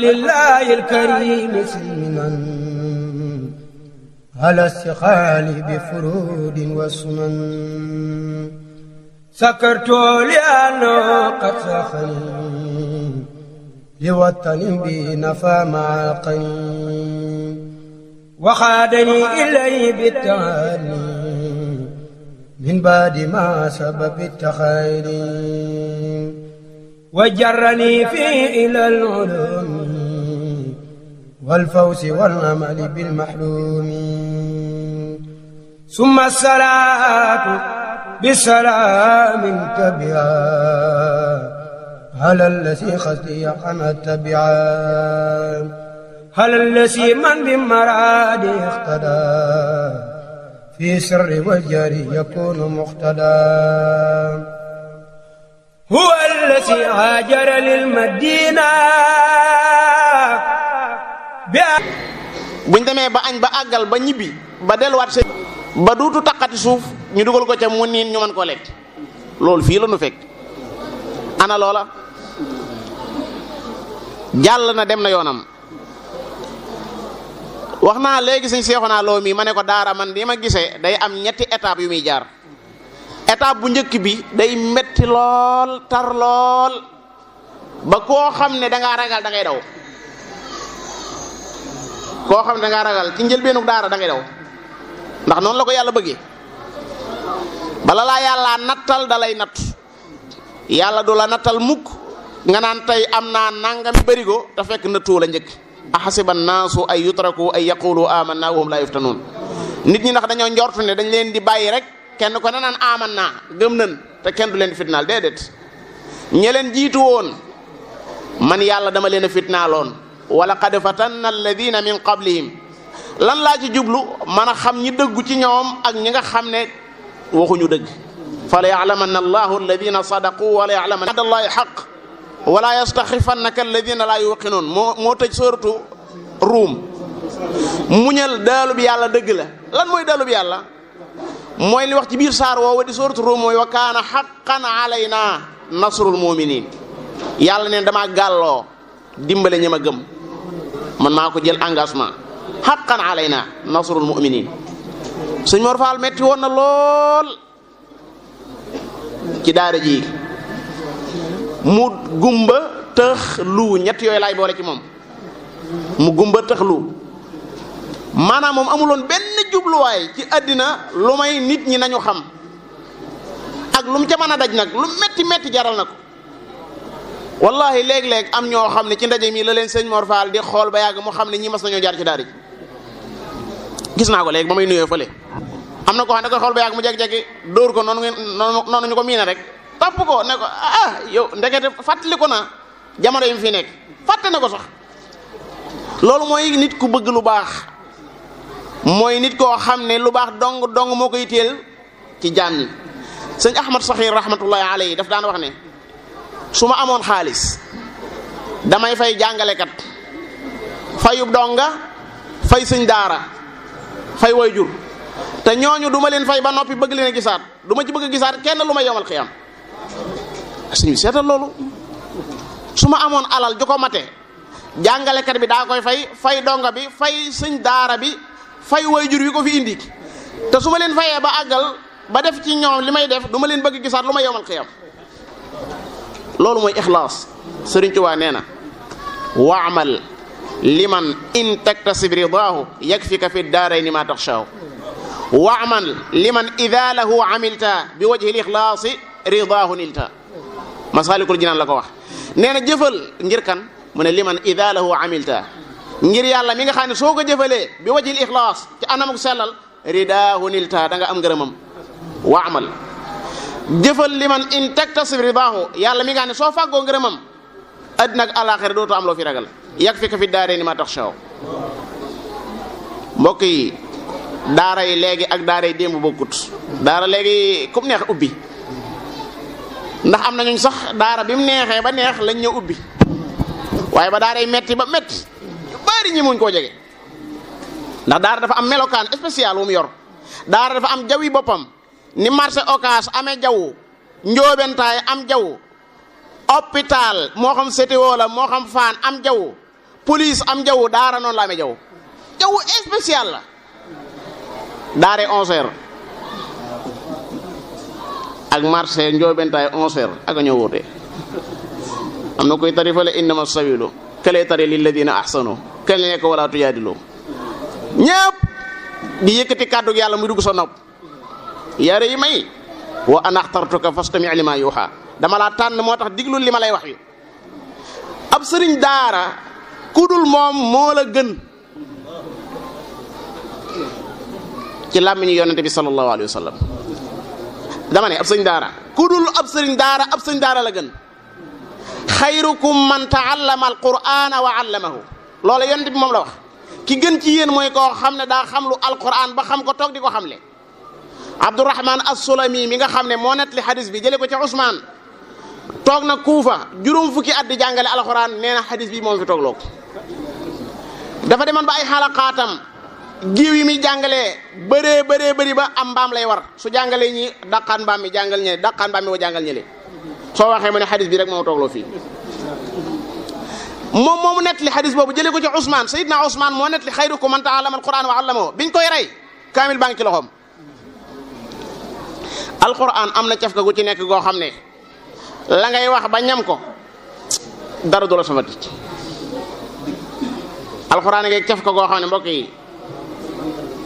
لله الكريم سلما على استقال بفرود وسنن سكرت لأنه قد سخني لوطن بنفى مع القين وخادني إليه بالتهاني من بعد ما سبب التخير وجرني فيه إلى العلوم والفوز والأمل بالمحلوم ثم الصلاة بسلام تبعا على الذي خزي عن التبعا على الذي من بمراد اقتدى في سر والجار يكون مقتدى هو الذي هاجر للمدينة buñ demee ba añ ba àggal ba ñibbi ba delluwaat sëñ ba duutu taqati suuf ñu dugal ko ca mu niin ñu mën koo lekk loolu fii la nu fekk ana loola jàll na dem na yoonam wax naa léegi sëñ Seexuna Lo mi ma ne ko daara man di ma gisee day am ñetti étape yu muy jaar étape bu njëkk bi day metti lool tar lool ba koo xam ne da ngaa ragal da ngay daw koo xam ne da ngaa ragal ci njëlbeenu daara da ngay daw ndax noonu la ko yàlla bëggee bala laa yàlla nattal da lay natt yàlla du la nattal mukk nga naan tey am naa nangami bërigo te fekk nattu la njëkk ahasiba naasu ay yutraku ay yaqulu amanna wa hum la yuftanun nit ñi ndax dañoo njortu ne dañ leen di bàyyi rek kenn ko ne naan amanna gëm nañ te kenn du leen fitnaal déedéet ñe leen jiitu woon man yàlla dama leen a fitnaaloon wala qad fatanna alladina min qablihim lan laa ci jublu man a xam ñi dëggu ci ñoom ak ñi nga xam ne waxuñu dëgg fa la ya'lamanna allahu alladina sadaqu wala ya'lamanna allahi xaq wala yastaxifannaka alladina laa yuqinuun moo tëj sooratu ruum muñal daalub yàlla dëgg la lan mooy daalub yàlla mooy li wax ci biir saar woowa di sooratu ruum mooy wa kaana haqqan alayna nasrul muminin yàlla neen damaa gàlloo dimbale ñi ma gëm man maa ko jël engagement haqqan alayna nasrul muminin sëñ Mor Fall metti woon na lool ci daara ji mu gumba tëx lu ñett yooyu laay boole ci moom mu gumba tëx lu maanaam moom amuloon benn jubluwaay ci àddina lu may nit ñi nañu xam ak lu mu ca mën a daj nag lu metti metti jaral na ko wallahi léeg-léeg am ñoo xam ne ci ndaje mi la leen sëñ Mor Fall di xool ba yàgg mu xam ne ñi mas nañoo jaar ci daara ji gis naa ko léegi ba may nuyoo fële am na ko xam ne koy xool ba yàgg mu jeg-jegi dóor ko noonu ñu ko miine rek topp ko ne ko yow ndekete fàttali ko na jamono yi mu fi nekk fàtte na ko sax loolu mooy nit ku bëgg lu baax mooy nit koo xam ne lu baax dong moo koy teel ci jaam ñi sëñ Ahmad Saxiir rahmatullahi alayhi daf daan wax ne su ma amoon xaalis damay fay jàngalekat fayub donga fay sëñ daara fay wayjur te ñooñu du ma leen fay ba noppi bëgg leen a gisaat du ma ci bëgg a gisaat kenn lu may yomal xiyam sëñ bi seetal loolu su ma amoon alal ju ko mate jàngalekat bi daa koy fay donga bi fay sëñ daara bi fay wayjur wi ko fi indi te su ma leen fayee ba àggal ba def ci ñoom li may def du ma leen bëgg gisaat lu may yomal xiyam loolu mooy ixlaas Sëriñ Tuubaa nee na waamal liman in taktasib ridaahu yakfika fi daarayni ma taxshaahu waamal liman ida lahu amilta bi wajhi lixlaasi ridaahu nilta Masaalikul Jinaan la ko wax nee na jëfal ngir kan mu ne liman ida lahu amilta ngir yàlla mi nga xam ne soo ko jëfalee bi wajhi lixlaas ci anamuk sellal ridaahu nilta da nga am ngërëmam waamal jëfal liman in taktasib ridaahu yàlla mi nga xam ne soo fàggoo ngërëmam àddina ak alaaxira dootu am loo fi ragal yakfika fi daarayni ma taxshaaw mbokk yi daara yi léegi ak daara yi démb bokkut daara léegi kum neex ubbi ndax am na ñuñ sax daara bi mu neexee ba neex lañ ñëw ubbi waaye ba daara yi metti ba metti yu bari ñi muñ koo jege ndax daara dafa am melokaan spécial wu mu yor daara dafa am jawi boppam ni marché Ocass amee jaww njóobentaay am jaww hôpital moo xam CTO la moo xam Fann am jaww police am jaww daara noonu la amee jaww spécial la daare 11h ak marché njoobentaay 11h ak a ñëw woote am na koy tarifale innama sabilu kale tari lilladina ahsanu kale nekk wala tujaadilu ñëpp di yëkkati kàddu yàlla muy dugg sa nopp yare yi may wa ana axtartuka fastami' lima yuha dama laa tànn moo tax diglul li ma lay wax yi ab sëriñ daara kudul moom moo la gën ci làmmiñu yonente bi sallallahu alayhi wa sallam dama ne ab sëriñ daara kudul ab sëriñ daara la gën xayrukum man taallama alqur'ana wa allamahu loolu yonente bi moom la wax ki gën ci yéen mooy koo xam ne daa xam lu alquran ba xam ko toog di ko xamle Abdurrahman as-Sulami mi nga xam ne moo nettali hadis bi jële ko ci Ousmane toog na Kuufa juróom fukki at di jàngale alquran nee na hadis bi moom fi toog loo ko dafa demoon ba ay xalaqaatam giiw yi muy jàngalee bëri ba am mbaam lay war su jàngalee ñi daqaan mbaam mi jàngal ñële daqaan mbaam mi wa jàngal ñële soo waxee mu ne hadis bi rek moo toogloo fii moom moomu nettali hadis boobu jëlee ko ci Ousmane Seydina Ousmane moo nettali xayrukum man ta'allama alquran wa allamahu biñ koy rey kaamil baa ngi ci loxoom alquran am na cafka gu ci nekk goo xam ne la ngay wax ba ñam ko dara du la safati alquran ngay cafka goo xam ne mbokk yi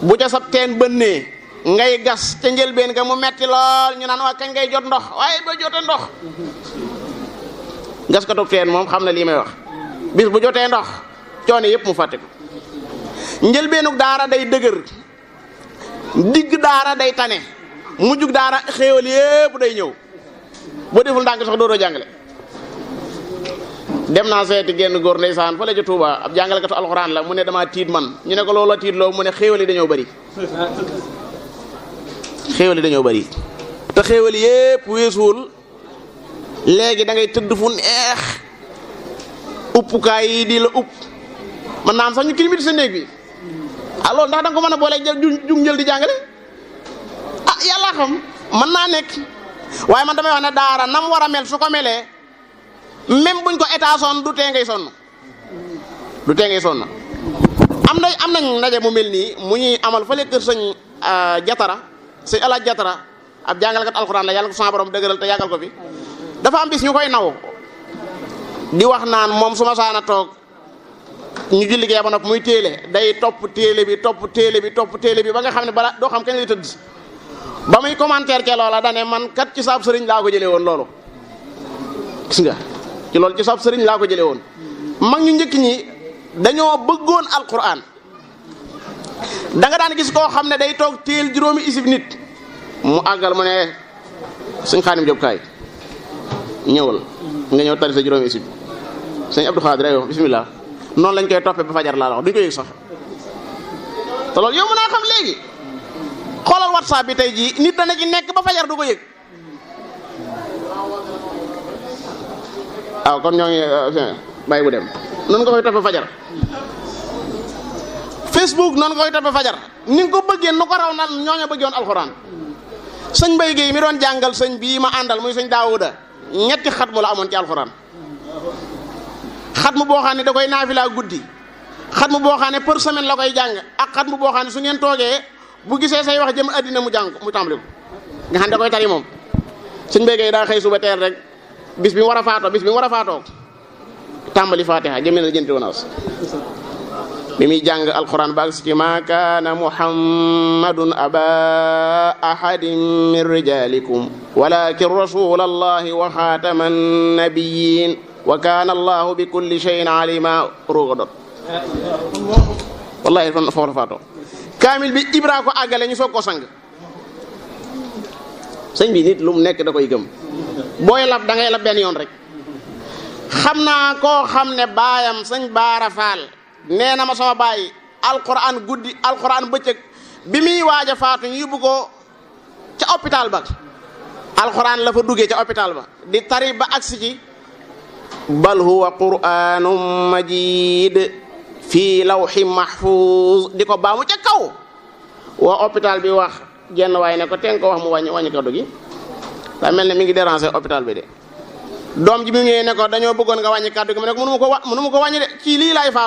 bu ca sab teen bënnee ngay gas ca njëlbeen nga mu metti lool ñu naan waa kañ ngay jot ndox waaye doo jote ndox gas ko toog teen moom xam na lii may wax bis bu jotee ndox coono yëpp mu fàtte ko njëlbeenug daara day dëgër digg daara day tane mujjug daara xéewal yëpp day ñëw boo deful ndànk sax doodoo jàngale dem naa seeti genn góor ndeysaan fële ca Touba ab jàngalekatu alxuraan la mu ne damaa tiit man ñu ne ko loolu la tiit loo mu ne xéewal yi dañoo bëri te xéewal yëpp weesuwul léegi da ngay tëdd fu neex uppukaay yi di la upp man naam sax ñu climatisé sa néeg bi alors ndax da nga ko mën a booleeg jug njël di jàngale ah yàlla xam mën naa nekk waaye man damay wax ne daara nam war a mel su ko melee même buñ ko état sonn du tee ngay sonn am nañ ndaje mu mel nii mu ñuy amal fële kër sëñ jatara sëñ alaaj jatara ab jàngalekat alxuraan la yàlla ko sama borom dëgëral te yàggal ko fi dafa am bis ñu koy naw di wax naan moom su ma saana toog ñu julli gee ba nopp muy téele day topp téele bi ba nga xam ne bala doo xam kañ lay tëdd ba muy commentaire ke loola dane man kat ci saab sëriñ laa ko jëlee woon loolu gis nga ci loolu ci saab sëriñ laa ko jëlee woon mag ñu njëkk ñi dañoo bëggoon alquran da nga daan gis koo xam ne day toog téel juróomi isib nit mu àggal mu ne sëñ Xaadim Jóob kaay ñëwal nga ñëw tari sa juróomi isib sëñ Abdou Xaadir ay wax bismillah noonu lañ koy toppee ba fajar laa la wax duñ ko yëg sax te loolu yow mën naa xam léegi xoolal WhatsApp bi tey jii nit dana ci nekk ba fajar du ko yëg waaw kon ñoo ngi bàyyi bu dem noonu nga koy toppee fajar Facebook noonu nga koy toppee fajar ni nga ko bëggee nu ko raw na ñooñu bëggoon alxuraan sëñ Mbaye Guèye mi doon jàngal sëñ bii ma àndal muy sëñ Daawuda ñetti xatmu la amoon ci alxuraan xatmu boo xam ne da koy naafila guddi xatmu boo xam ne par semaine la koy jàng ak xatmu boo xam ne su ngeen toogee bu gisee say wax jëm addina mu jàng mu tàmbali ko nga xam ne da koy tari moom sëñ Mbaye Guèye daa xëy suba teel rek bis bi mu war a faatoo tàmbali fatiha jëmee na jënti wonaas bi muy jàng alquran baag si ci ma kaana muhammadun aba ahadin min rijalikum walakin rasulallahi wa xaataman nabiyin wa kaana allahu bi kulli shay'in alima rugadot wallahi foofu la faatoo kaamil bi ibra ko àggale ñu soog ko sang sëñ bi nit lu mu nekk da koy gëm booy lab da ngay lab benn yoon rek xam naa koo xam ne baayam sëñ Baara Faal nee na ma sama baay alquran guddi alquran bëccëg bi muy waaj a faatu ñu yóbbu ko ca hôpital ba alquran la fa duggee ca hôpital ba di tari ba agsi ci bal huwa qur'anun majid fii lawhi mahfuz di ko baamu ca kaw waa hôpital bi wax genn waaye ne ko teen ko wax mu wàññi kaddu gi daa mel ne mi ngi déranger hôpital bi de doom ji bi mu ñëwee ne ko dañoo bëggoon nga wàññi kaddu gi mu ne ko mënu ma ko wàññi de ci lii laay faatu